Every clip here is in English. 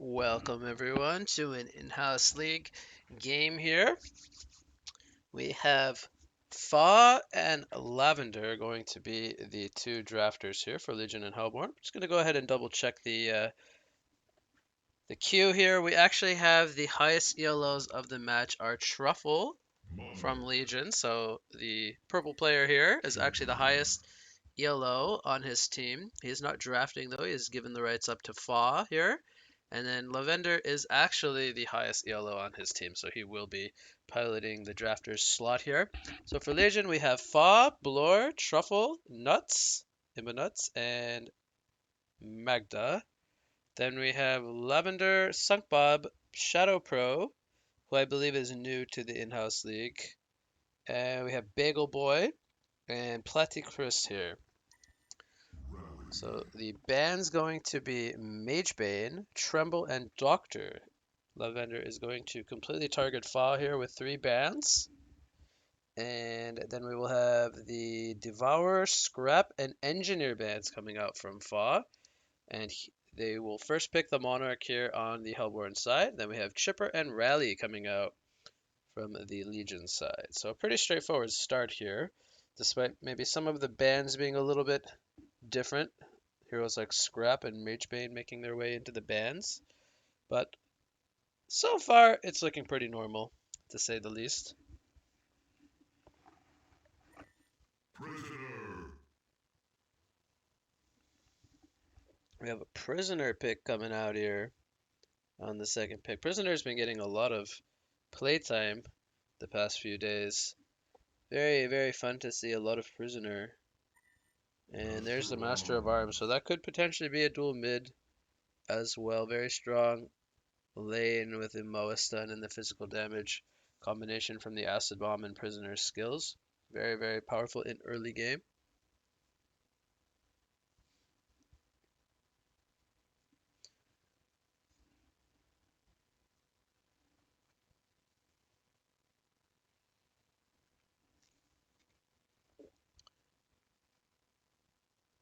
Welcome everyone to an in-house league game here. We have Fawh and Lavender going to be the two drafters here for Legion and Hellborn. I'm just going to go ahead and double check the queue here. We actually have the highest ELOs of the match are Truffle from Legion. So the purple player here is actually the highest ELO on his team. He's not drafting though. He's given the rights up to Fawh here. And then Lavender is actually the highest ELO on his team, so he will be piloting the drafter's slot here. So for Legion, we have Fawh, Blur, Truffle, Nuts, Imba Nuts, and Magda. Then we have Lavender, Sunk Bob, Shadow Pro, who I believe is new to the in-house league. And we have Bagel Boy and Platycrus here. So the band's going to be Magebane, Tremble, and Doctor. Lavender is going to completely target Fawh here with 3 bands. And then we will have the Devourer, Scrap, and Engineer bands coming out from Fawh. And they will first pick the Monarch here on the Hellborn side. Then we have Chipper and Rally coming out from the Legion side. So a pretty straightforward start here, despite maybe some of the bands being a little bit different. Heroes like Scrap and Magebane making their way into the bands. But so far, it's looking pretty normal, to say the least. We have a Prisoner pick coming out here on the second pick. Prisoner's been getting a lot of playtime the past few days. Very, very fun to see a lot of Prisoner. And there's the Master of Arms, so that could potentially be a dual mid as well. Very strong lane with the Moa stun and the physical damage combination from the Acid Bomb and Prisoner's skills. Very, very powerful in early game.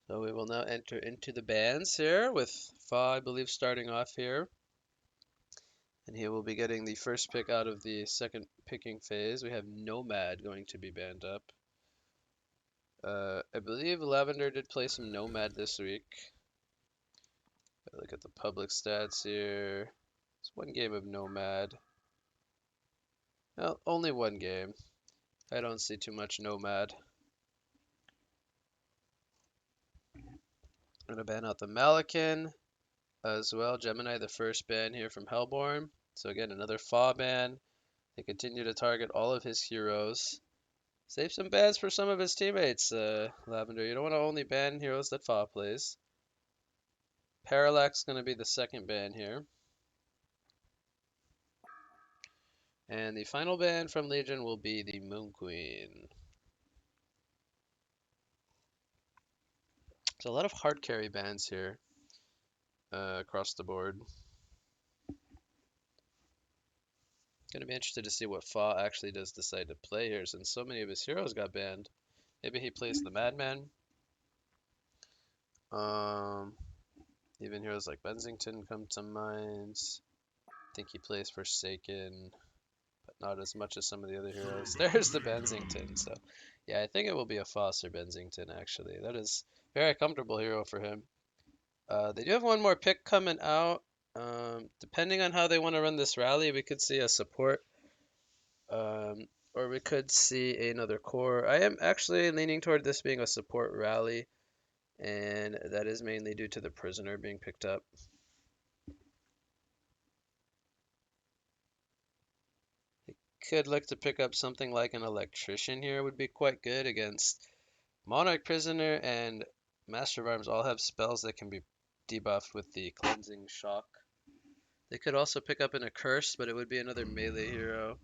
So we will now enter into the bands here with Fawh, I believe, starting off here. And he will be getting the first pick out of the second picking phase. We have Nomad going to be banned up. I believe Lavender did play some Nomad this week. Look at the public stats here. It's one game of Nomad. Well, only one game. I don't see too much Nomad. I'm going to ban out the Malakin as well. Gemini, the first ban here from Hellborn. So again, another Fawh ban. They continue to target all of his heroes. Save some bans for some of his teammates, Lavender. You don't want to only ban heroes that Fawh plays. Parallax is going to be the second ban here. And the final ban from Legion will be the Moon Queen. So a lot of hard carry bans here across the board. Going to be interested to see what Fawh actually does decide to play here, since so many of his heroes got banned. Maybe he plays the Madman. Even heroes like Bensington come to mind. I think he plays Forsaken, but not as much as some of the other heroes. There's the Bensington. So, yeah, I think it will be a Foss or Bensington, actually. That is a very comfortable hero for him. They do have one more pick coming out. Depending on how they want to run this rally, we could see a support. Or we could see another core. I am actually leaning toward this being a support rally, and that is mainly due to the Prisoner being picked up. Could look to pick up something like an Electrician here, would be quite good against Monarch, Prisoner, and Master of Arms all have spells that can be debuffed with the Cleansing Shock. They could also pick up an Accursed, but it would be another melee hero.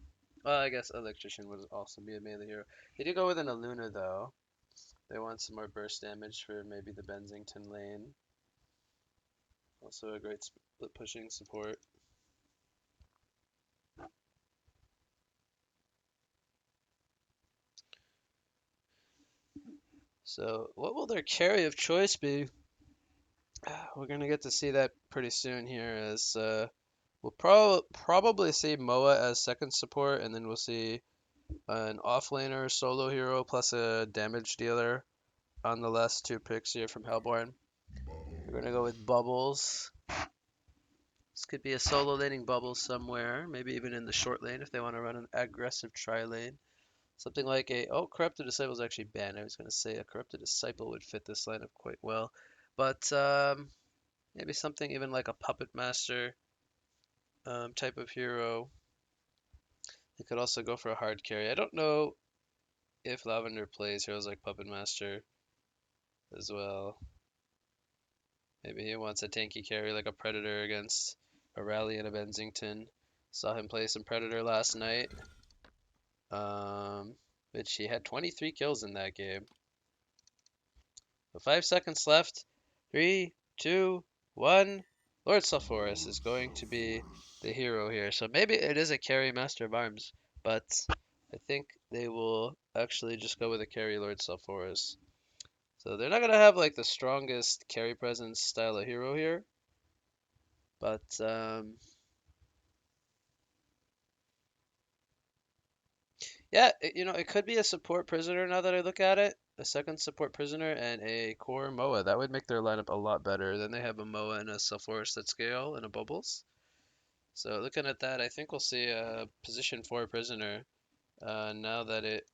Well, I guess Electrician would also be a melee hero. They do go with an Aluna, though. They want some more burst damage for maybe the Bensington lane. Also a great split pushing support. So, what will their carry of choice be? we're gonna get to see that pretty soon here as we'll probably see Moa as second support, and then we'll see an offlaner solo hero plus a damage dealer on the last two picks here from Hellborn. We're gonna go with Bubbles. This could be a solo laning Bubbles somewhere, maybe even in the short lane if they want to run an aggressive tri lane. Something like a Corrupted Disciple is actually banned. I was gonna say a Corrupted Disciple would fit this lineup quite well, but maybe something even like a Puppet Master type of hero. They could also go for a hard carry. I don't know if Lavender plays heroes like Puppet Master as well. Maybe he wants a tanky carry like a Predator against a Rally and a Bensington. Saw him play some Predator last night, which he had 23 kills in that game. With 5 seconds left. 3, 2, 1. Lord Sulfuras is going to be the hero here. So maybe it is a carry Master of Arms, but I think they will actually just go with a carry Lord Sulfuras. So they're not going to have like the strongest carry presence style of hero here. But yeah, it could be a support prisoner now that I look at it. A second support prisoner and a core Moa. That would make their lineup a lot better. Then they have a Moa and a Sulfuras that scale and a Bubbles. So looking at that, I think we'll see a position 4 prisoner now that it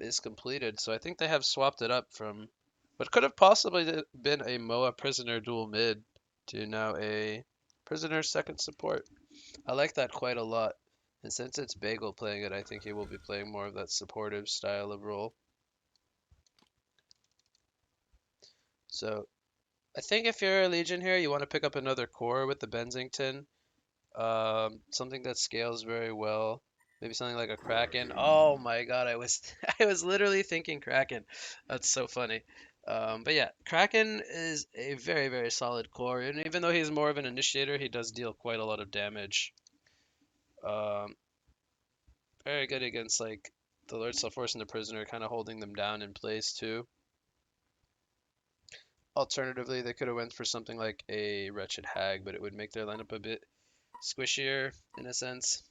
is completed. So I think they have swapped it up from what could have possibly been a Moa prisoner dual mid to now a prisoner second support. I like that quite a lot. And since it's Bagel playing it, I think he will be playing more of that supportive style of role. So I think if you're a Legion here, you want to pick up another core with the Bensington. Something that scales very well. Maybe something like a Kraken. Oh my god, I was I was literally thinking Kraken. That's so funny. But yeah, Kraken is a very, very solid core, and even though he's more of an initiator, he does deal quite a lot of damage. Um, Very good against like the Lord Sulfuras and the Prisoner, kind of holding them down in place too. Alternatively, they could have went for something like a Wretched Hag, but it would make their lineup a bit squishier in a sense.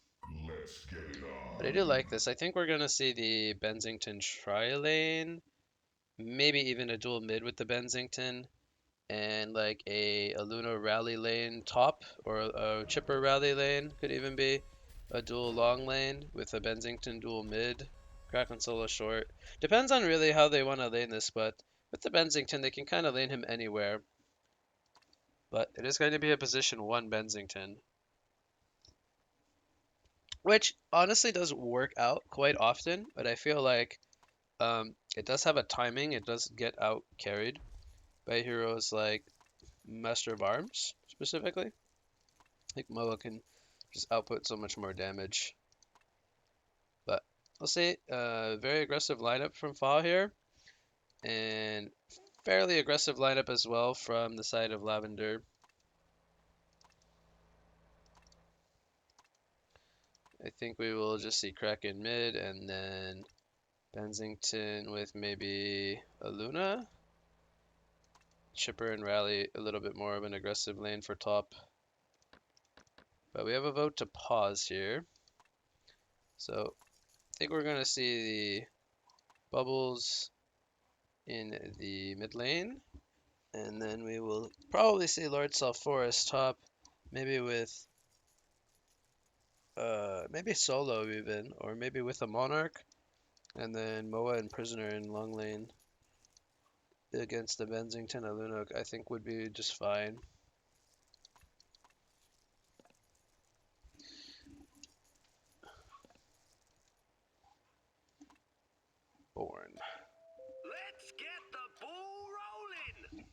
Let's get it But I on. do like this. I think we're going to see the Bensington tri-lane, maybe even a dual mid with the Bensington, and like a Luna rally lane top, or a Chipper rally lane could even be a dual long lane with a Bensington dual mid, Kraken solo short. Depends on really how they want to lane this, but with the Bensington, they can kind of lane him anywhere. But it is going to be a position 1 Bensington, which honestly does work out quite often, but I feel like it does have a timing. It does get out carried by heroes like Master of Arms, specifically. Like Moa can just output so much more damage. But I'll say very aggressive lineup from Fawh here, and fairly aggressive lineup as well from the side of Lavender. I think we will just see Kraken mid, and then Bensington with maybe a Luna. Chipper and Rally a little bit more of an aggressive lane for top. But we have a vote to pause here. So I think we're going to see the Bubbles in the mid lane. And then we will probably see Lord Sulfuras top, maybe with maybe solo even, or maybe with a Monarch. And then Moa and Prisoner in long lane against the Bensington Alunok, I think would be just fine. Born. Let's get the ball rolling!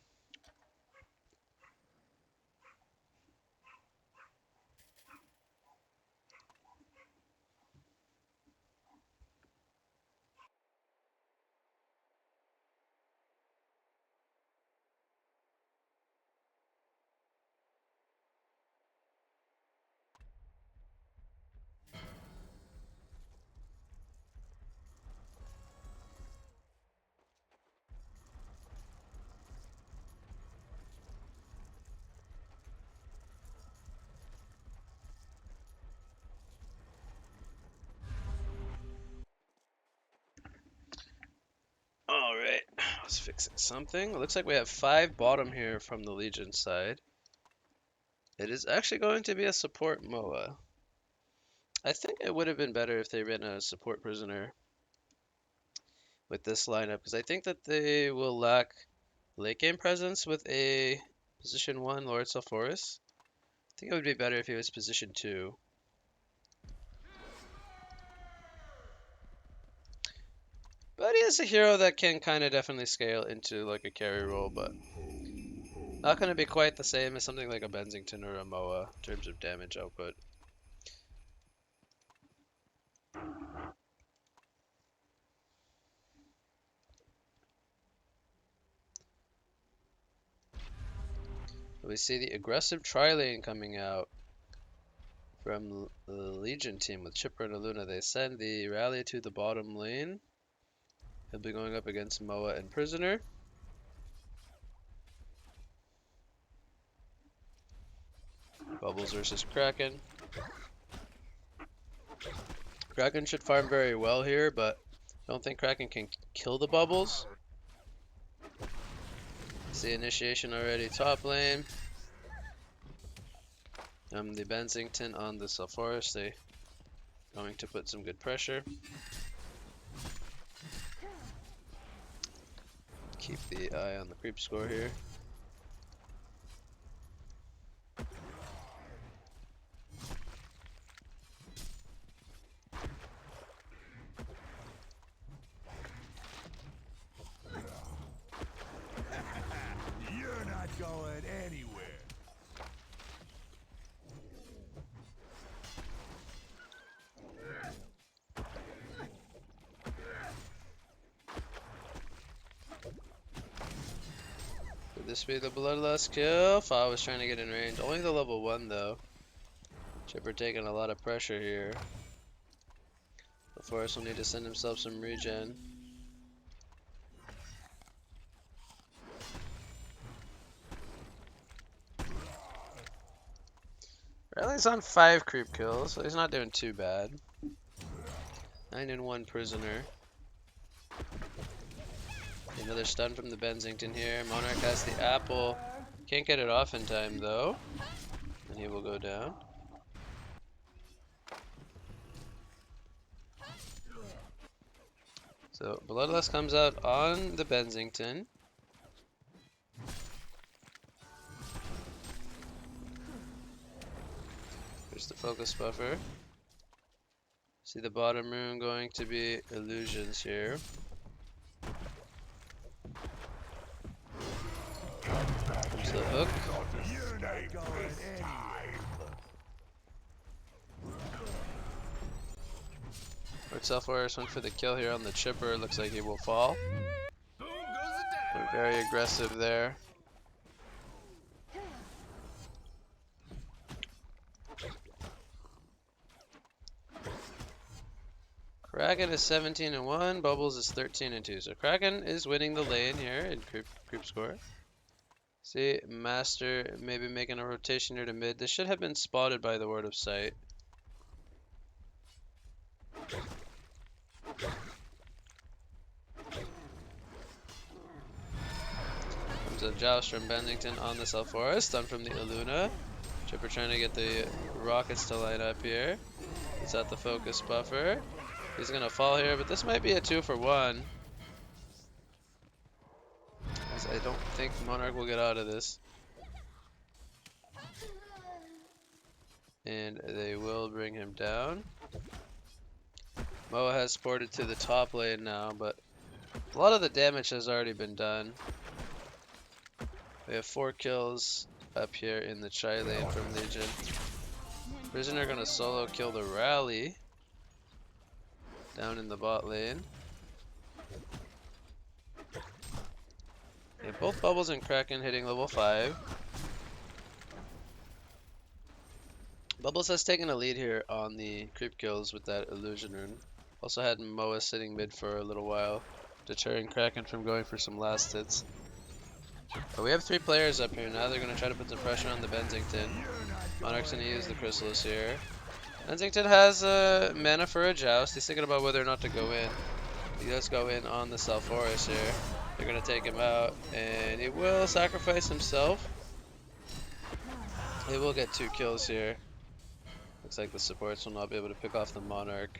was fixing something. It looks like we have 5 bottom here from the Legion side. It is actually going to be a support Moa. I think it would have been better if they ran a support prisoner with this lineup, because I think that they will lack late game presence with a position 1 Lord Sulfuras. I think it would be better if he was position 2. But he is a hero that can kind of definitely scale into like a carry role, but not going to be quite the same as something like a Bensington or a Moa in terms of damage output. We see the aggressive tri-lane coming out from the Legion team with Chipper and Aluna. They send the rally to the bottom lane. He'll be going up against Moa and Prisoner. Bubbles versus Kraken. Kraken should farm very well here, but I don't think Kraken can kill the Bubbles. See initiation already top lane. The Bensington on the Sulfuras, they going to put some good pressure. Keep the eye on the creep score here. You're not going anywhere. Could this be the bloodlust kill? Fawh was trying to get in range. Only the level 1 though. Chipper taking a lot of pressure here. The Forest will need to send himself some regen. Riley's on 5 creep kills, so he's not doing too bad. 9 and 1 prisoner. Another stun from the Bensington here. Monarch has the apple. Can't get it off in time though. And he will go down. So Bloodlust comes out on the Bensington. Here's the focus buffer. See the bottom rune going to be illusions here. Comes the hook. Lord Sulfuras went for the kill here on the Chipper. Looks like he will fall. We're very aggressive there. Kraken is 17 and 1, Bubbles is 13 and 2. So Kraken is winning the lane here in creep score. See, Master maybe making a rotation here to mid. This should have been spotted by the Word of Sight. Comes a joust from Bennington on the Sulfuras, stun from the Aluna. Chipper trying to get the rockets to line up here. He's at the focus buffer. He's gonna fall here, but this might be a 2 for 1. As I don't think Monarch will get out of this. And they will bring him down. Moa has ported to the top lane now, but a lot of the damage has already been done. We have 4 kills up here in the Tri lane from Legion. Prisoner gonna solo kill the rally down in the bot lane. Yeah, both Bubbles and Kraken hitting level 5. Bubbles has taken a lead here on the creep kills with that illusion rune. Also had Moa sitting mid for a little while, deterring Kraken from going for some last hits. But we have 3 players up here now. They're going to try to put some pressure on the Bensington. Monarch's going to use the Chrysalis here. Bensington has mana for a joust. He's thinking about whether or not to go in. He does go in on the Sulfuras here. They're gonna take him out, and he will sacrifice himself. He will get 2 kills here. Looks like the supports will not be able to pick off the Monarch.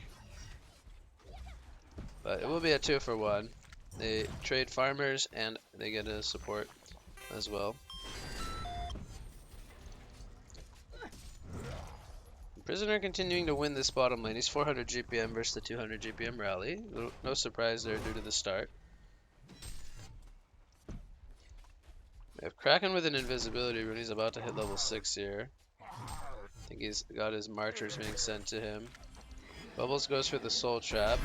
But it will be a 2-for-1. They trade farmers and they get a support as well. Prisoner continuing to win this bottom lane. He's 400 GPM versus the 200 GPM rally. No surprise there due to the start. We have Kraken with an invisibility rune. He's about to hit level 6 here. I think he's got his marchers being sent to him. Bubbles goes for the soul trap.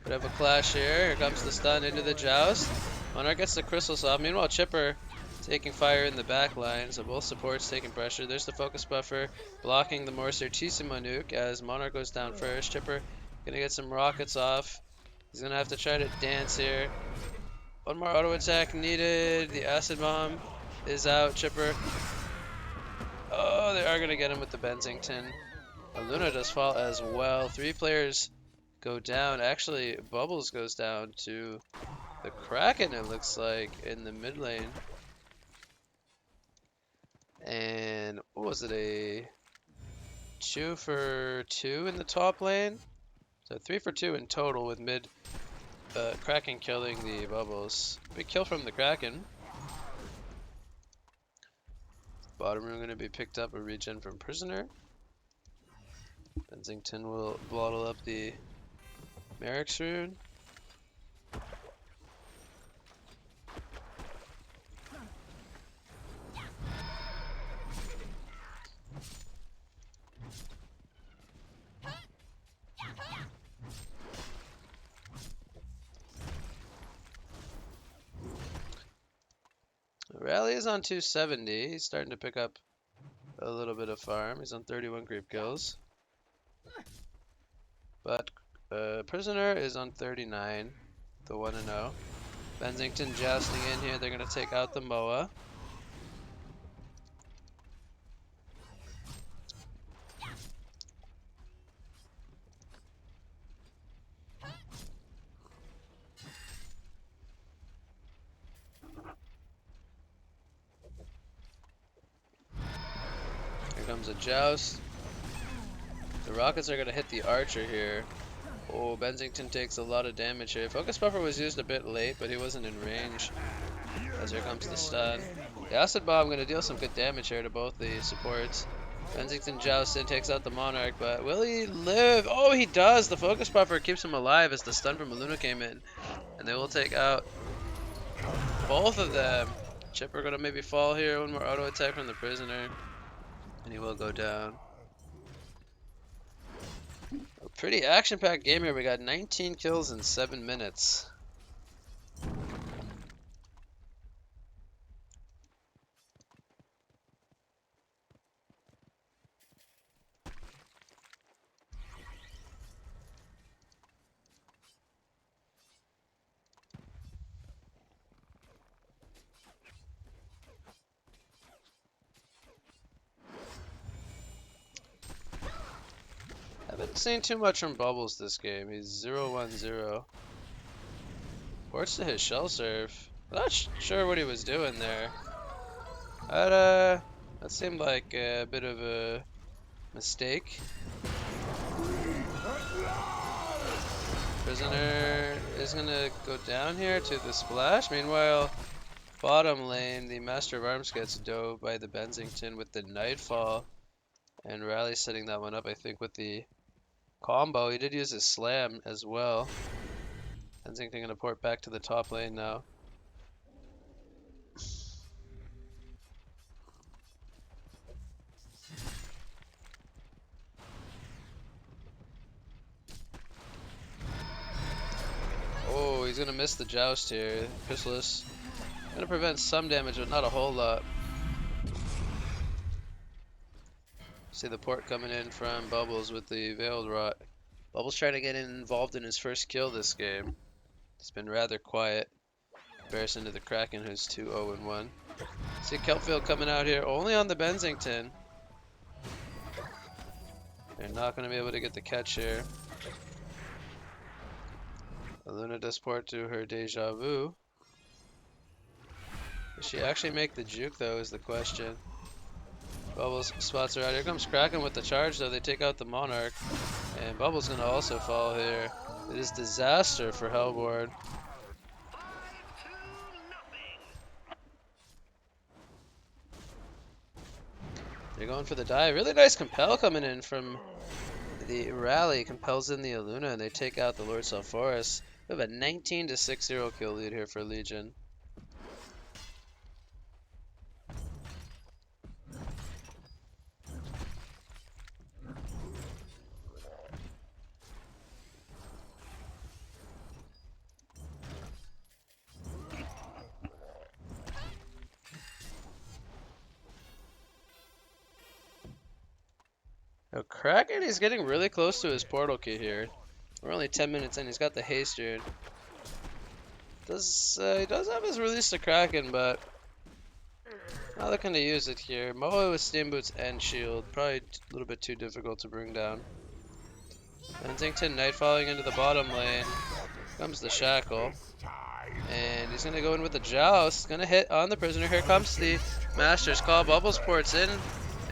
We have a clash here. Here comes the stun into the joust. Monarch gets the crystal soft. Meanwhile, Chipper taking fire in the back line, so both supports taking pressure. There's the focus buffer blocking the more certissimo nuke as Monarch goes down first. Chipper gonna get some rockets off. He's gonna have to try to dance here. One more auto attack needed. The acid bomb is out. Chipper. Oh, they are gonna get him with the Bensington. Luna does fall as well. 3 players go down. Actually, Bubbles goes down to the Kraken, it looks like, in the mid lane. And what was it, a 2-for-2 in the top lane? So 3-for-2 in total with mid Kraken killing the Bubbles. Big kill from the Kraken. Bottom room going to be picked up, a regen from Prisoner. Bensington will bottle up the Merrick's rune. Rally is on 270. He's starting to pick up a little bit of farm. He's on 31 creep kills. But Prisoner is on 39, the 1-0. Bensington jousting in here. They're going to take out the Moa. Here comes a joust. The rockets are going to hit the archer here. Oh, Bensington takes a lot of damage here. Focus buffer was used a bit late, but he wasn't in range. As here comes the stun. The acid bomb going to deal some good damage here to both the supports. Bensington jousted, takes out the Monarch, but will he live? Oh, he does! The focus buffer keeps him alive as the stun from Luna came in. And they will take out both of them. Chipper going to maybe fall here. One more auto attack from the Prisoner. And he will go down. A pretty action-packed game here. We got 19 kills in 7 minutes. I haven't seen too much from Bubbles this game. He's 0-1-0. Ports to his shell serve. I'm not sure what he was doing there. But, that seemed like a bit of a mistake. Prisoner is going to go down here to the splash. Meanwhile, bottom lane, the Master of Arms gets dove by the Bensington with the Nightfall. And Rally setting that one up, I think, with the combo. He did use his slam as well. Bensington going to port back to the top lane now. Oh, he's going to miss the joust here. Chrysalis going to prevent some damage, but not a whole lot. See the port coming in from Bubbles with the Veiled Rot. Bubbles trying to get involved in his first kill this game. It's been rather quiet in comparison to the Kraken, who's 2-0-1. See Kelpfield coming out here only on the Bensington. They're not going to be able to get the catch here. Luna does port to her deja vu. Does she actually make the juke though is the question. Bubbles spots her out. Here comes Kraken with the charge though. They take out the Monarch. And Bubbles gonna also fall here. It is disaster for Hellborn. They're going for the dive. Really nice compel coming in from the rally. Compels in the Aluna and they take out the Lord Sulfuras. We have a 19 to 6-0 kill lead here for Legion. Now Kraken, he's getting really close to his portal key here. We're only 10 minutes in. He's got the haste here. He does have his release to Kraken, but not looking to use it here. Moa with Steam Boots and Shield. Probably a little bit too difficult to bring down. Bensington Knight falling into the bottom lane. Comes the Shackle. And he's going to go in with the Joust. Going to hit on the Prisoner. Here comes the Master's Call. Bubbles ports in.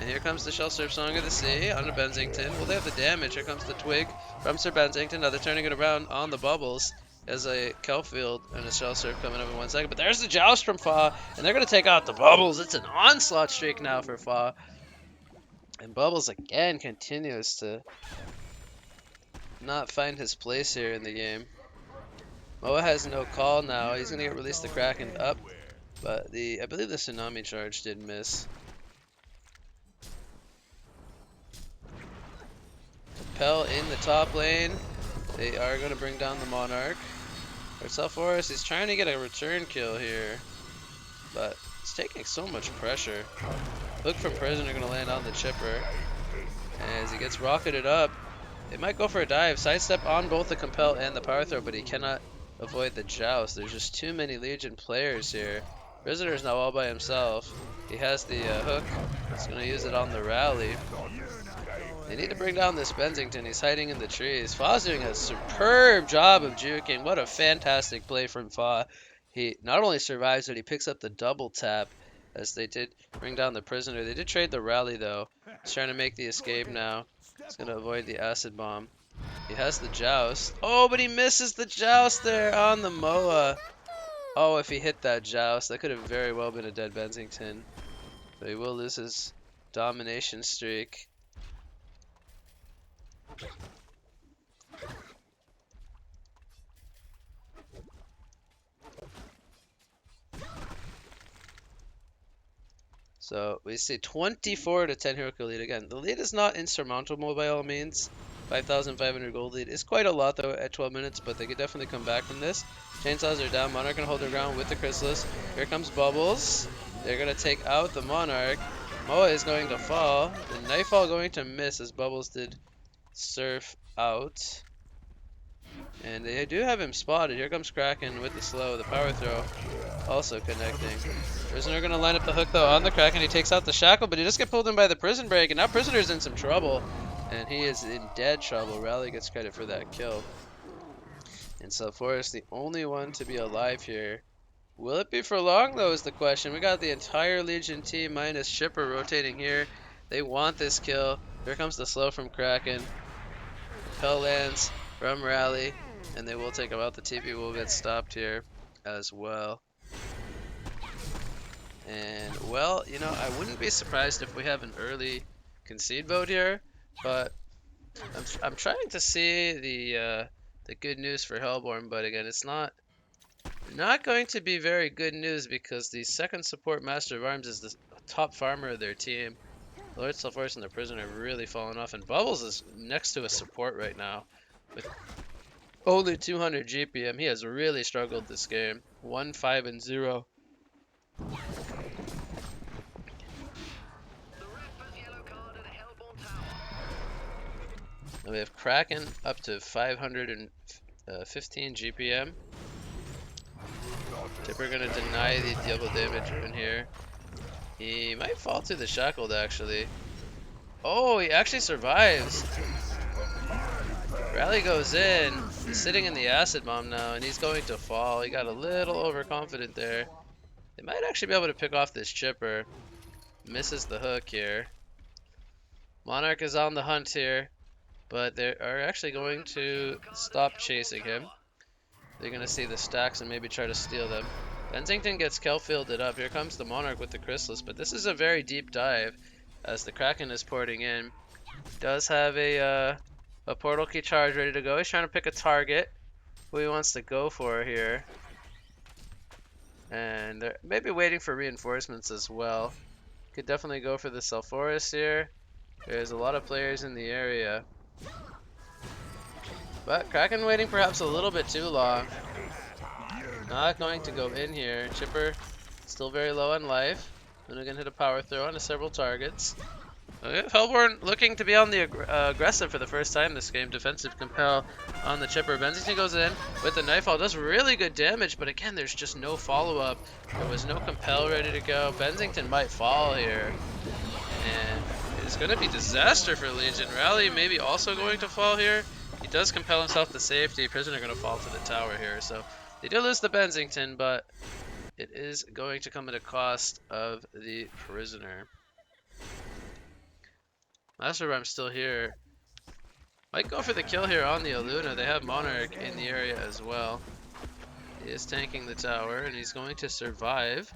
And here comes the Shell Surf Song of the Sea onto Bensington. Well, they have the damage. Here comes the Twig from Sir Bensington. Now they're turning it around on the Bubbles. As a Kelfield and a Shell Surf coming up in 1 second. But there's the Joust from Fawh. And they're going to take out the Bubbles. It's an onslaught streak now for Fawh. And Bubbles again continues to not find his place here in the game. Moa has no call now. He's going to get released the Kraken up. But I believe the Tsunami charge did miss. Compel in the top lane. They are going to bring down the Monarch. Sulfuras, he's trying to get a return kill here. But it's taking so much pressure. Hook from Prisoner going to land on the Chipper. And as he gets rocketed up, they might go for a dive. Sidestep on both the Compel and the Power Throw, but he cannot avoid the Joust. There's just too many Legion players here. Prisoner's now all by himself. He has the hook. He's going to use it on the rally. They need to bring down this Bensington. He's hiding in the trees. Fawh's doing a superb job of juking. What a fantastic play from Fawh. He not only survives, but he picks up the double tap as they did bring down the Prisoner. They did trade the rally, though. He's trying to make the escape now. He's going to avoid the Acid Bomb. He has the Joust. Oh, but he misses the Joust there on the Moa. Oh, if he hit that Joust, that could have very well been a dead Bensington. But he will lose his domination streak. So we see 24 to 10 hero kill lead again. The lead is not insurmountable by all means. 5,500 gold lead is quite a lot though at 12 minutes, but they could definitely come back from this. Chainsaws are down. Monarch gonna hold their ground with the Chrysalis. Here comes Bubbles. They're gonna take out the Monarch. Moa is going to fall. The Nightfall going to miss as Bubbles did surf out. And they do have him spotted. Here comes Kraken with the slow, the power throw, also connecting. Prisoner gonna line up the hook though on the Kraken. He takes out the Shackle, but he just gets pulled in by the Prison Break, and now Prisoner's in some trouble. And he is in dead trouble. Rally gets credit for that kill. And Sulfuras, the only one to be alive here. Will it be for long though is the question. We got the entire Legion team minus Shipper rotating here. They want this kill. Here comes the slow from Kraken. Hell lands from Rally. And they will take him out. The TP will get stopped here as well. And, well, you know, I wouldn't be surprised if we have an early concede vote here. But I'm trying to see the good news for Hellborn. But, again, it's not going to be very good news because the second support Master of Arms is the top farmer of their team. Lord Sulfuras and the Prisoner have really fallen off. And Bubbles is next to a support right now. With only 200 GPM. He has really struggled this game. 1-5-0. And we have Kraken up to 515 GPM. Tipper gonna deny the double damage in here. He might fall through the shackled actually. Oh, he actually survives. Rally goes in. He's sitting in the acid bomb now, and he's going to fall. He got a little overconfident there. They might actually be able to pick off this chipper. Misses the hook here. Monarch is on the hunt here, but they are actually going to stop chasing him. They're going to see the stacks and maybe try to steal them. Bensington gets Kelfielded up. Here comes the Monarch with the Chrysalis, but this is a very deep dive as the Kraken is porting in. Does have a portal key charge ready to go. He's trying to pick a target who he wants to go for here. And they're maybe waiting for reinforcements as well. Could definitely go for the Sulfuras here. There's a lot of players in the area. But Kraken waiting perhaps a little bit too long. Not going to go in here. Chipper still very low on life. Luna can hit a power throw onto several targets. Okay, Hellborn looking to be on the aggressive for the first time this game. Defensive compel on the chipper. Benzington goes in with the Nightfall. Does really good damage, but again, there's just no follow-up. There was no compel ready to go. Benzington might fall here. And it's going to be disaster for Legion. Rally maybe also going to fall here. He does compel himself to safety. Prisoner going to fall to the tower here. So they do lose the Benzington, but it is going to come at a cost of the Prisoner. Master I'm still here. Might go for the kill here on the Aluna. They have Monarch in the area as well. He is tanking the tower and he's going to survive.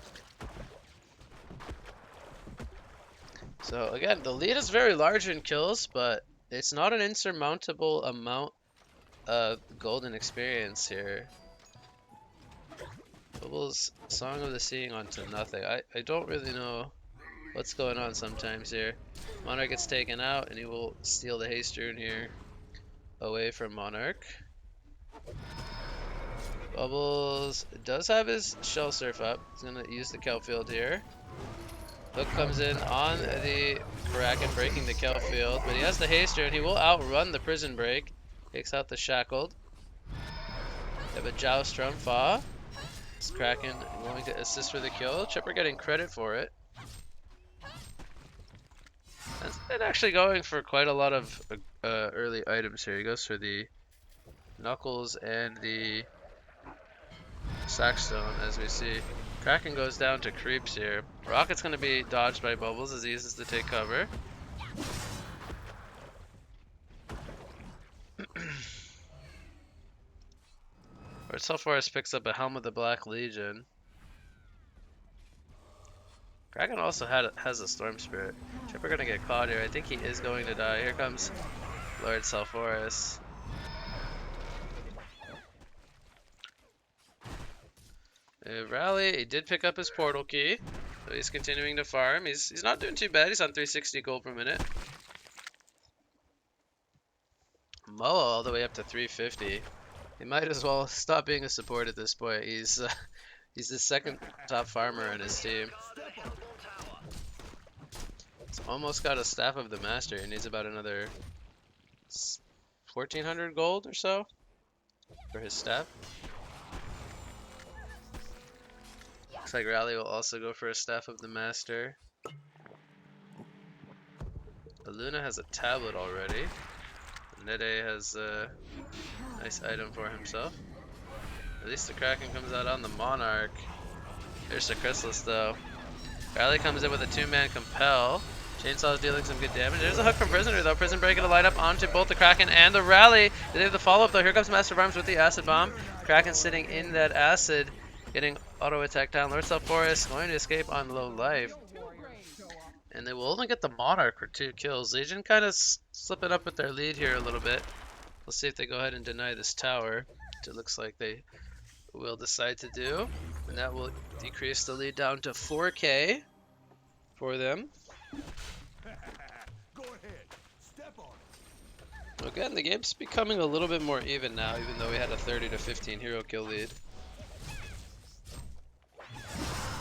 So again, the lead is very large in kills, but it's not an insurmountable amount of golden experience here. Bubbles Song of the Seeing onto nothing. I don't really know what's going on sometimes here. Monarch gets taken out and he will steal the haste rune here away from Monarch. Bubbles does have his shell surf up. He's gonna use the Kelfield here. Hook comes in on the Kraken, breaking the Kelfield, but he has the haste rune. He will outrun the prison break. Takes out the shackled. They have a joust from Fawh. This Kraken going to assist for the kill. Chipper getting credit for it. And actually going for quite a lot of early items here. He goes for the Knuckles and the Sackstone, as we see. Kraken goes down to creeps here. Rocket's going to be dodged by Bubbles as he uses to take cover. Sulfuras picks up a Helm of the Black Legion. Kraken also has a Storm Spirit. Chipper gonna get caught here. I think he is going to die. Here comes Lord Sulfuras. Rally, he did pick up his portal key. So he's continuing to farm. He's not doing too bad. He's on 360 gold per minute. Moa all the way up to 350. He might as well stop being a support at this point. He's the second top farmer in his team. He's almost got a Staff of the Master. He needs about another 1,400 gold or so for his staff. Looks like Rally will also go for a Staff of the Master. Aluna has a tablet already. Nede has a nice item for himself. At least the Kraken comes out on the Monarch. There's the Chrysalis though. Rally comes in with a 2-man compel. Chainsaw's dealing some good damage. There's a hook from Prisoner though. Prison breaking to line up onto both the Kraken and the Rally. They have the follow-up though. Here comes Master of Arms with the Acid Bomb. Kraken sitting in that acid, getting auto attack down. Lord Sulfuras going to escape on low life. And they will only get the Monarch for 2 kills. Legion kind of slipping up with their lead here a little bit. We'll see if they go ahead and deny this tower, which it looks like they will decide to do. And that will decrease the lead down to 4k for them. Go ahead. Step on it. Again, the game's becoming a little bit more even now, even though we had a 30 to 15 hero kill lead.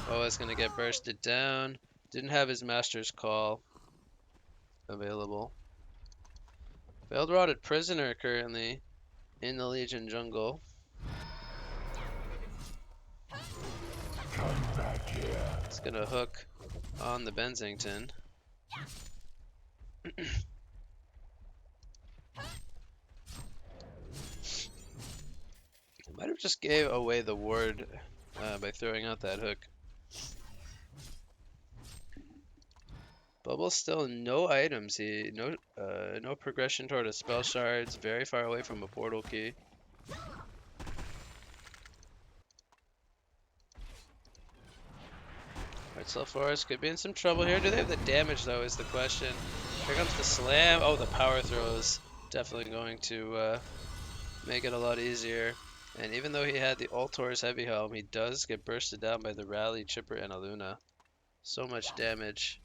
Oh, it's going to get bursted down. Didn't have his Master's Call available. Failed Rotted Prisoner currently in the Legion jungle. It's going to hook on the Benzington. of just gave away the ward by throwing out that hook. Bubble still no items. No progression toward a spell shards. Very far away from a portal key. Alright, so Forest could be in some trouble here. Do they have the damage though? Is the question. Here comes the slam. Oh, the power throw is definitely going to make it a lot easier. And even though he had the Altor's Heavy Helm, he does get bursted down by the Rally, Chipper, and Aluna. So much damage.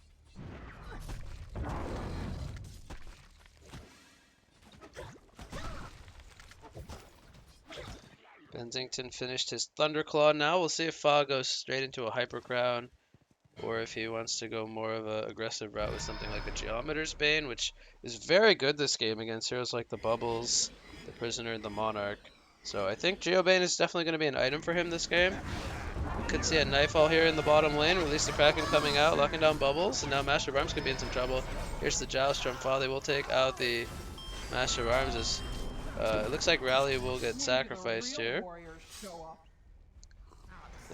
Bensington finished his Thunderclaw now. We'll see if Fawh goes straight into a Hyper Crown, or if he wants to go more of an aggressive route with something like a Geometer's Bane, which is very good this game against heroes like the Bubbles, the Prisoner, and the Monarch. So I think Geobane is definitely going to be an item for him this game. We could see a Nightfall here in the bottom lane, release the Kraken coming out, locking down Bubbles, and now Master of Arms could be in some trouble. Here's the Joust from Fawh. They will take out the Master of Arms. As, it looks like Rally will get sacrificed here.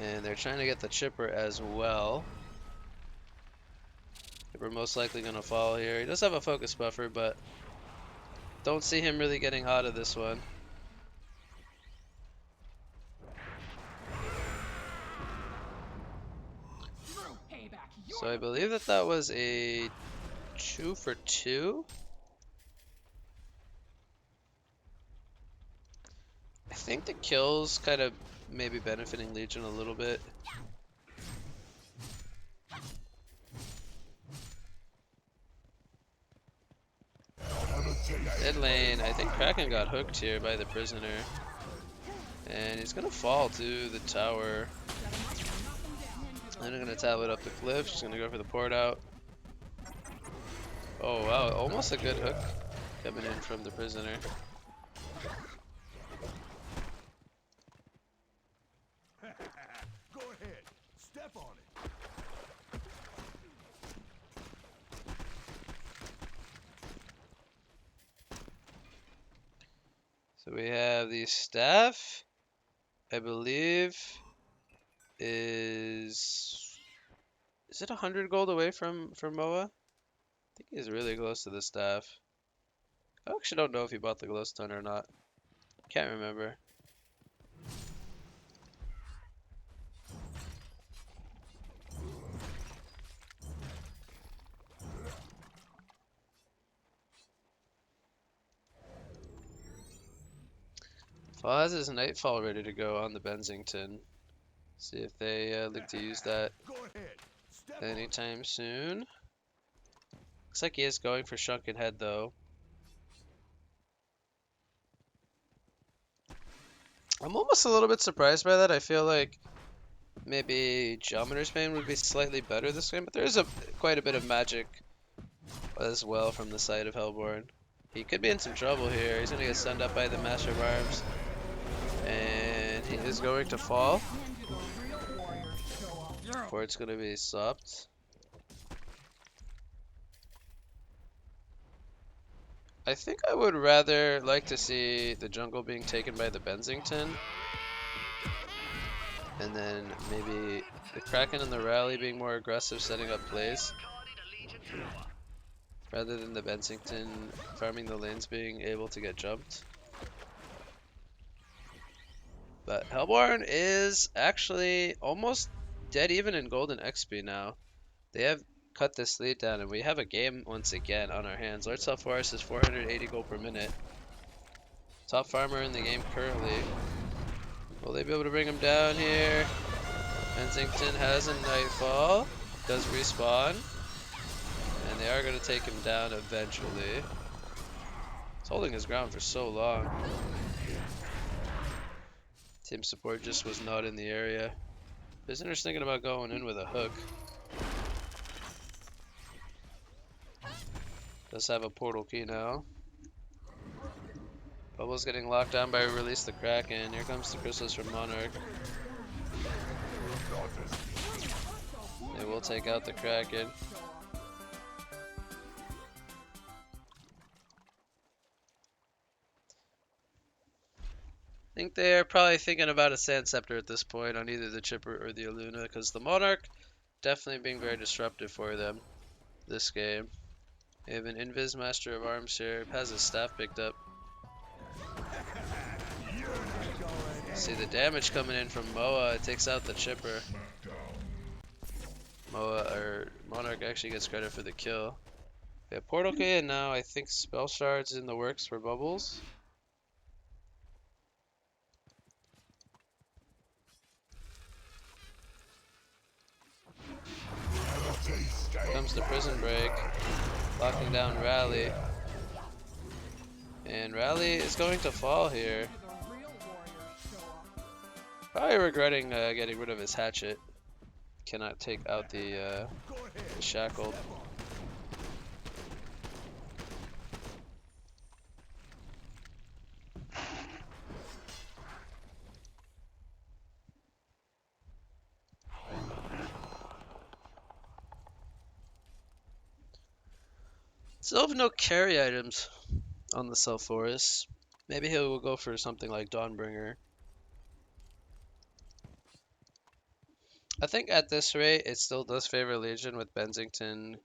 And they're trying to get the Chipper as well. Chipper most likely going to fall here. He does have a focus buffer, but don't see him really getting out of this one. So I believe that was a 2 for 2. I think the kills kind of maybe benefiting Legion a little bit. Mid lane, I think Kraken got hooked here by the Prisoner. And he's gonna fall to the tower. Then I'm gonna tab it up the cliff. She's gonna go for the port out. Oh wow, almost a good hook coming in from the Prisoner. Go ahead, step on it. So we have the staff, I believe, is it 100 gold away from Moa? I think he's really close to the staff. I actually don't know if he bought the glowstone or not. Can't remember. Fawh has his Nightfall ready to go on the Bensington. See if they look to use that anytime soon. Looks like he is going for Shrunken Head though. I'm almost a little bit surprised by that. I feel like maybe Geometer's Bane would be slightly better this game, but there is quite a bit of magic as well from the side of Hellborn. He could be in some trouble here. He's going to get stunned up by the Master of Arms. And he is going to fall. Port's going to be stopped. I think I would rather like to see the jungle being taken by the Bensington. And then maybe the Kraken and the Rally being more aggressive, setting up plays. Rather than the Bensington farming the lanes being able to get jumped. But Hellborn is actually almost dead even in golden XP now. They have cut this lead down and we have a game once again on our hands. Lord Self-Forest is 480 gold per minute. Top farmer in the game currently. Will they be able to bring him down here? Bensington has a Nightfall. Does respawn. And they are going to take him down eventually. He's holding his ground for so long. Team support just was not in the area. Prisoner's thinking about going in with a hook. Does have a portal key now. Bubble's getting locked down by Release the Kraken. Here comes the Chrysalis from Monarch. They will take out the Kraken. think they're probably thinking about a Sand Scepter at this point on either the Chipper or the Aluna, because the Monarch definitely being very disruptive for them this game. They have an Invis Master of Arms here, has his staff picked up. See the damage coming in from Moa, it takes out the Chipper. Monarch actually gets credit for the kill. Yeah, Portal Key, and now I think Spell Shard's in the works for Bubbles. Here comes the Prison Break, locking down Rally. And Rally is going to fall here. Probably regretting getting rid of his hatchet. Cannot take out the shackled. Still have no carry items on the Self Forest. Maybe he will go for something like Dawnbringer. I think at this rate, it still does favor Legion with Bensington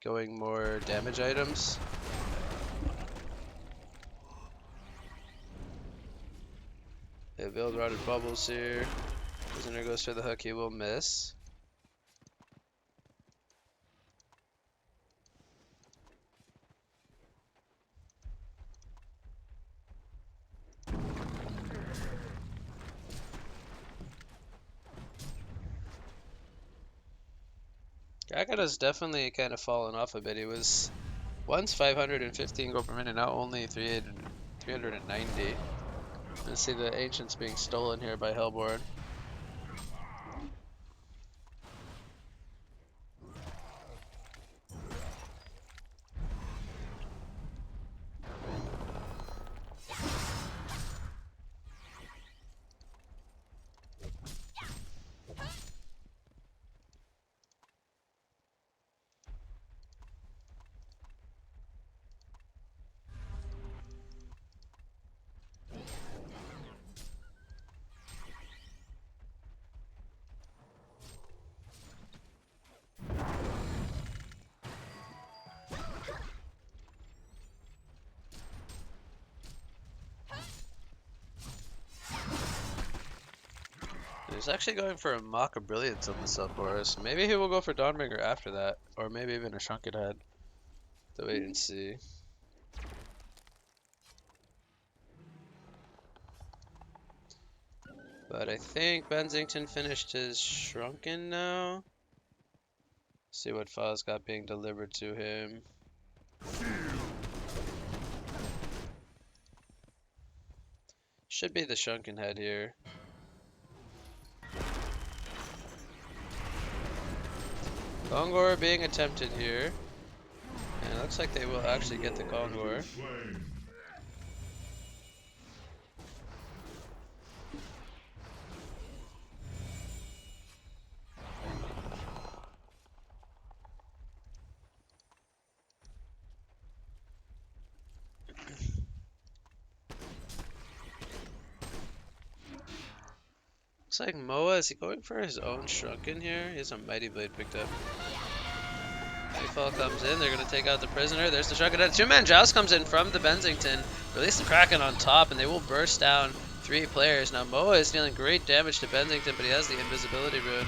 going more damage items. They build Rotted Bubbles here. Prisoner goes for the hook, he will miss. Gagata's definitely kind of fallen off a bit. He was once 515 gold per minute, now only 390. Let's see the Ancients being stolen here by Hellborn. He's actually going for a Mock of Brilliance on the Self Forest. Maybe he will go for Dawnbringer after that, or maybe even a Shrunken Head. To wait and see. But I think Bensington finished his Shrunken now. See what Fawh's got being delivered to him. Should be the Shrunken Head here. Kongor being attempted here. And it looks like they will actually get the Kongor. Looks like Moa, is he going for his own Shrunken here? He has a Mighty Blade picked up. Fawh comes in, they're going to take out the Prisoner. There's the Shrunken Head. Two-man Joust comes in from the Bensington. Release the Kraken on top, and they will burst down 3 players. Now Moa is dealing great damage to Bensington, but he has the Invisibility Rune.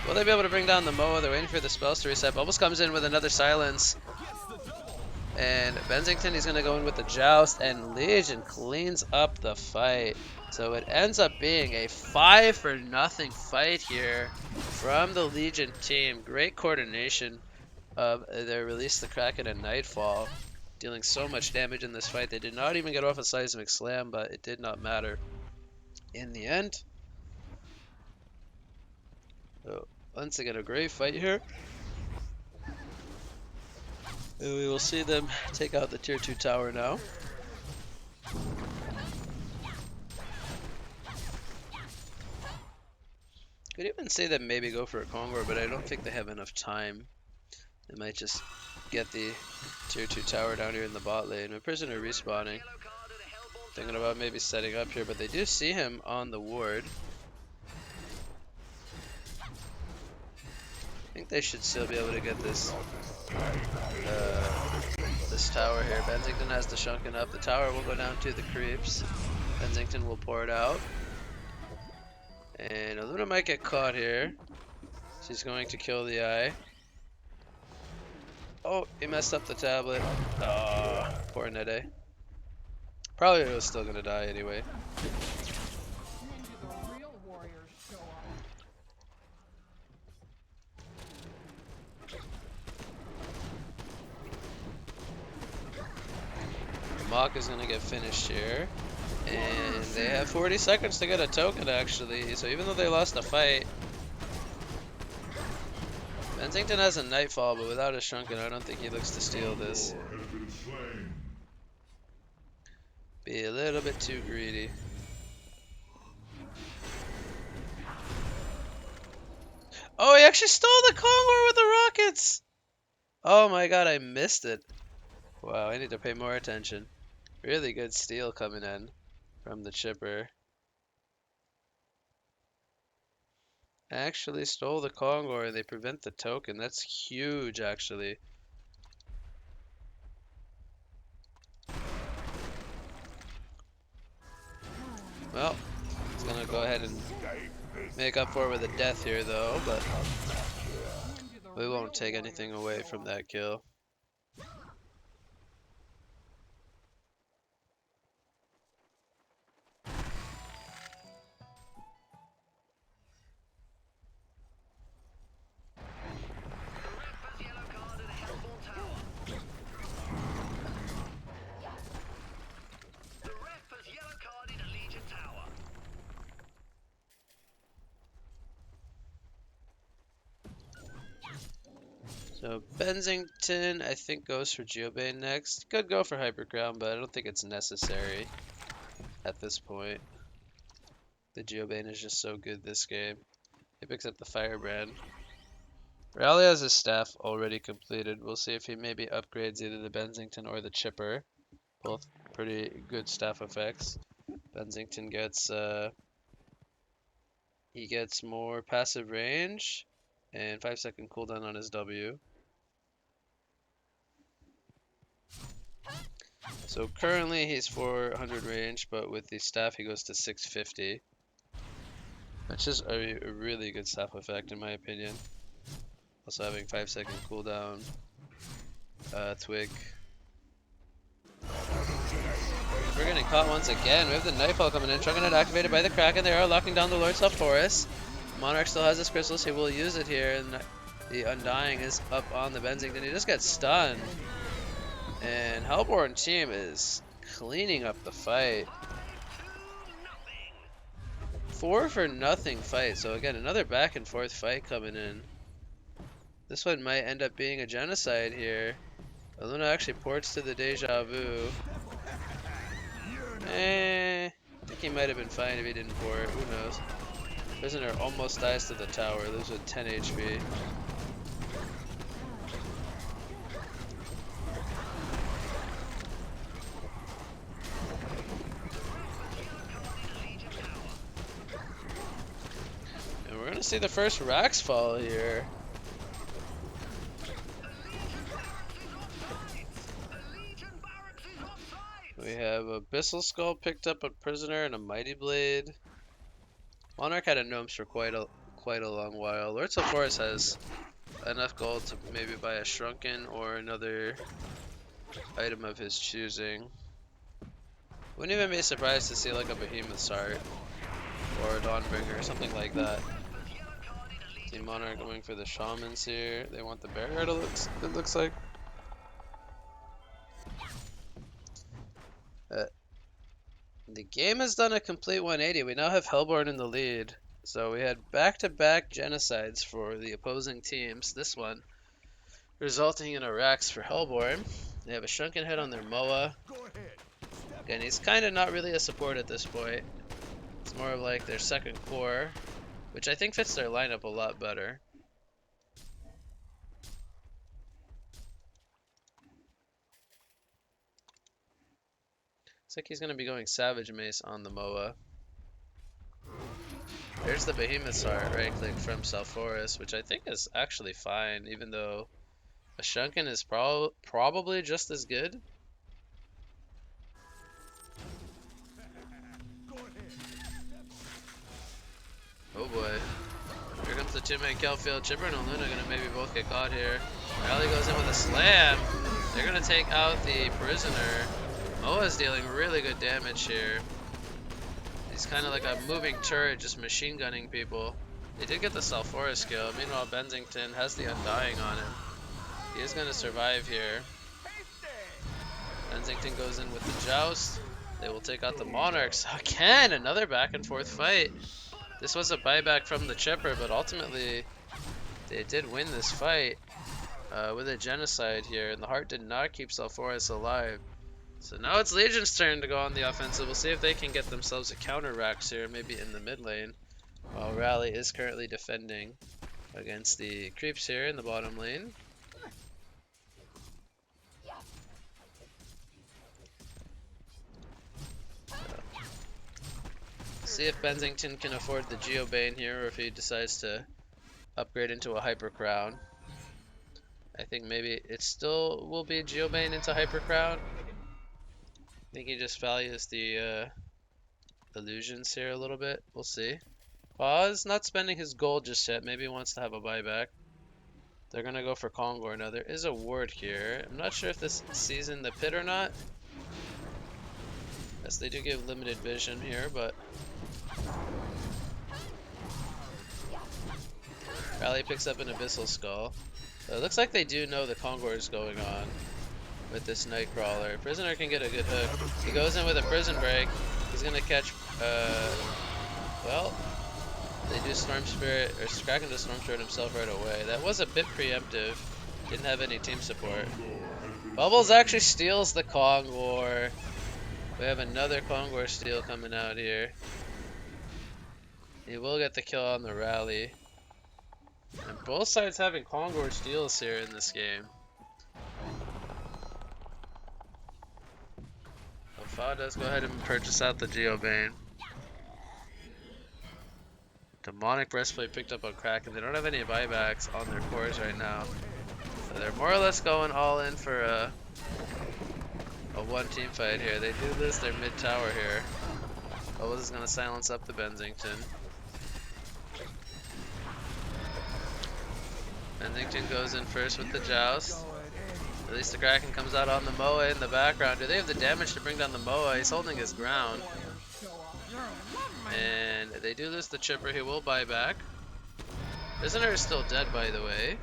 Will they be able to bring down the Moa? They're waiting for the spells to reset. Bubbles comes in with another Silence. And Bensington, he's going to go in with the Joust, and Legion cleans up the fight. So it ends up being a 5-0 fight here from the Legion team. Great coordination of their Release the Kraken and Nightfall, dealing so much damage in this fight. They did not even get off a Seismic Slam, but it did not matter in the end. So once again, a great fight here. And we will see them take out the tier 2 tower now. Could even say that maybe go for a Kongor, but I don't think they have enough time. They might just get the tier 2 tower down here in the bot lane. A Prisoner respawning. Thinking about maybe setting up here, but they do see him on the ward. I think they should still be able to get this this tower here. Bensington has to shunken up. The tower will go down to the creeps. Bensington will pour it out. And Aluna might get caught here. She's going to kill the eye. Oh, he messed up the tablet. Oh, poor Nede. Probably was still gonna die anyway. Mach is gonna get finished here. And they have 40 seconds to get a token actually. So even though they lost the fight, Bensington has a Nightfall, but without a Shrunken, I don't think he looks to steal this. Be a little bit too greedy. Oh, he actually stole the Kongor with the rockets! Oh my god, I missed it. Wow, I need to pay more attention. Really good steal coming in from the chipper. Actually stole the Kongor and they prevent the token. That's huge, actually. Well, it's gonna go ahead and make up for it with a death here, though, but we won't take anything away from that kill. So Bensington, I think, goes for Geobane next. Could go for Hypercrown, but I don't think it's necessary at this point. The Geobane is just so good this game. He picks up the Firebrand. Rally has his staff already completed. We'll see if he maybe upgrades either the Bensington or the Chipper. Both pretty good staff effects. Bensington gets he gets more passive range and 5-second cooldown on his W. So currently he's 400 range, but with the staff he goes to 650. Which is a really good staff effect in my opinion. Also having 5-second cooldown. Twig. We're getting caught once again. We have the Nightfall coming in. Trunkenhead activated by the Kraken. They are locking down the Lord Forest. Monarch still has his crystals. He will use it here. And the Undying is up on the Bensington. He just gets stunned. And Hellborn team is cleaning up the fight. 4-0 fight. So again, another back and forth fight coming in. This one might end up being a genocide here. Aluna actually ports to the Deja Vu. I think he might have been fine if he didn't port. Who knows? Prisoner almost dies to the tower. Lives with 10 HP. We're gonna see the first Rax fall here. We have Abyssal Skull picked up a prisoner and a Mighty Blade. Monarch had a Gnomes for quite a long while. Lords of Forest has enough gold to maybe buy a Shrunken or another item of his choosing. Wouldn't even be surprised to see like a Behemoth's Heart or a Dawnbringer or something like that. Team Monarch going for the Shamans here. They want the Barrier, it looks like. The game has done a complete 180. We now have Hellborn in the lead. So we had back-to-back genocides for the opposing teams. This one resulting in a Rax for Hellborn. They have a Shrunken Head on their Moa. Again, he's kind of not really a support at this point. It's more of like their second core, which I think fits their lineup a lot better. Looks like he's going to be going Savage Mace on the MOA. There's the Behemoth's Heart, right click from South Forest, which I think is actually fine, even though a Shunkin is probably just as good. Oh boy. Here comes the two-man kill field. Chipper and Luna gonna maybe both get caught here. Rally goes in with a slam. They're gonna take out the prisoner. Moa's dealing really good damage here. He's kind of like a moving turret, just machine gunning people. They did get the Sulphurus kill. Meanwhile, Bensington has the Undying on him. He is gonna survive here. Bensington goes in with the Joust. They will take out the Monarchs. Again, another back and forth fight. This was a buyback from the Chipper, but ultimately they did win this fight with a genocide here, and the Heart did not keep Sulphurus alive. So now it's Legion's turn to go on the offensive. We'll see if they can get themselves a counter Rax here, maybe in the mid lane, while Rally is currently defending against the creeps here in the bottom lane. See if Bensington can afford the Geobane here, or if he decides to upgrade into a Hyper Crown. I think maybe it still will be Geobane into Hyper Crown. I think he just values the illusions here a little bit. We'll see. Fawh's not spending his gold just yet. Maybe he wants to have a buyback. They're gonna go for Kongor now. There is a ward here. I'm not sure if this sees in the pit or not. Yes, they do give limited vision here, but Rally picks up an Abyssal Skull. So it looks like they do know the Kongor is going on with this Nightcrawler. Prisoner can get a good hook. He goes in with a Prison Break. He's gonna catch, well, they do Storm Spirit, or Kraken does Storm Spirit himself right away. That was a bit preemptive. Didn't have any team support. Bubbles actually steals the Kongor. We have another Kongor steal coming out here. He will get the kill on the Rally. And both sides having Kongor steals here in this game. So Fawh does go ahead and purchase out the Geobane. Demonic Breastplate picked up on Kraken. They don't have any buybacks on their cores right now. So they're more or less going all in for a one team fight here. They do lose their mid tower here. Bubbles is going to silence up the Bensington. Bensington goes in first with the Joust. At least the Kraken comes out on the Moa in the background. Do they have the damage to bring down the Moa? He's holding his ground. And they do lose the Chipper. He will buy back. Prisoner is still dead, by the way.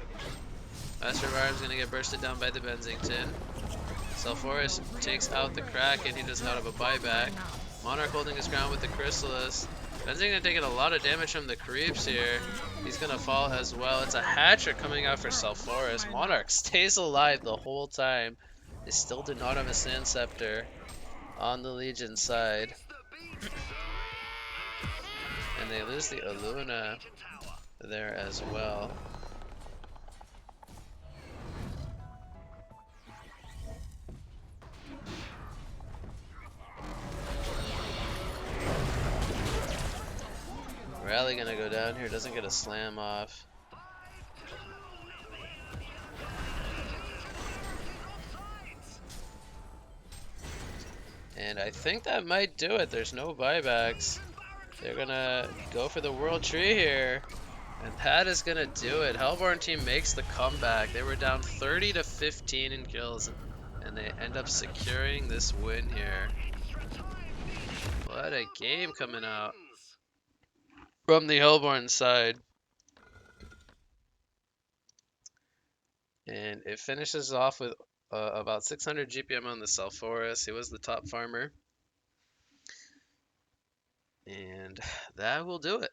Master of Arms going to get bursted down by the Bensington. Sulphurus takes out the Kraken. He does not have a buyback. Monarch holding his ground with the Chrysalis. Bensington taking a lot of damage from the creeps here. He's going to fall as well. It's a Hatcher coming out for Sulphurus. Monarch stays alive the whole time. They still do not have a Sand Scepter on the Legion side. And they lose the Illuna there as well. Rally gonna go down here, doesn't get a slam off. And I think that might do it. There's no buybacks. They're gonna go for the World Tree here. And that is gonna do it. Hellborn team makes the comeback. They were down 30 to 15 in kills, and they end up securing this win here. What a game coming out from the Hellborn side. And it finishes off with about 600 GPM on the Sulphurus. He was the top farmer. And that will do it.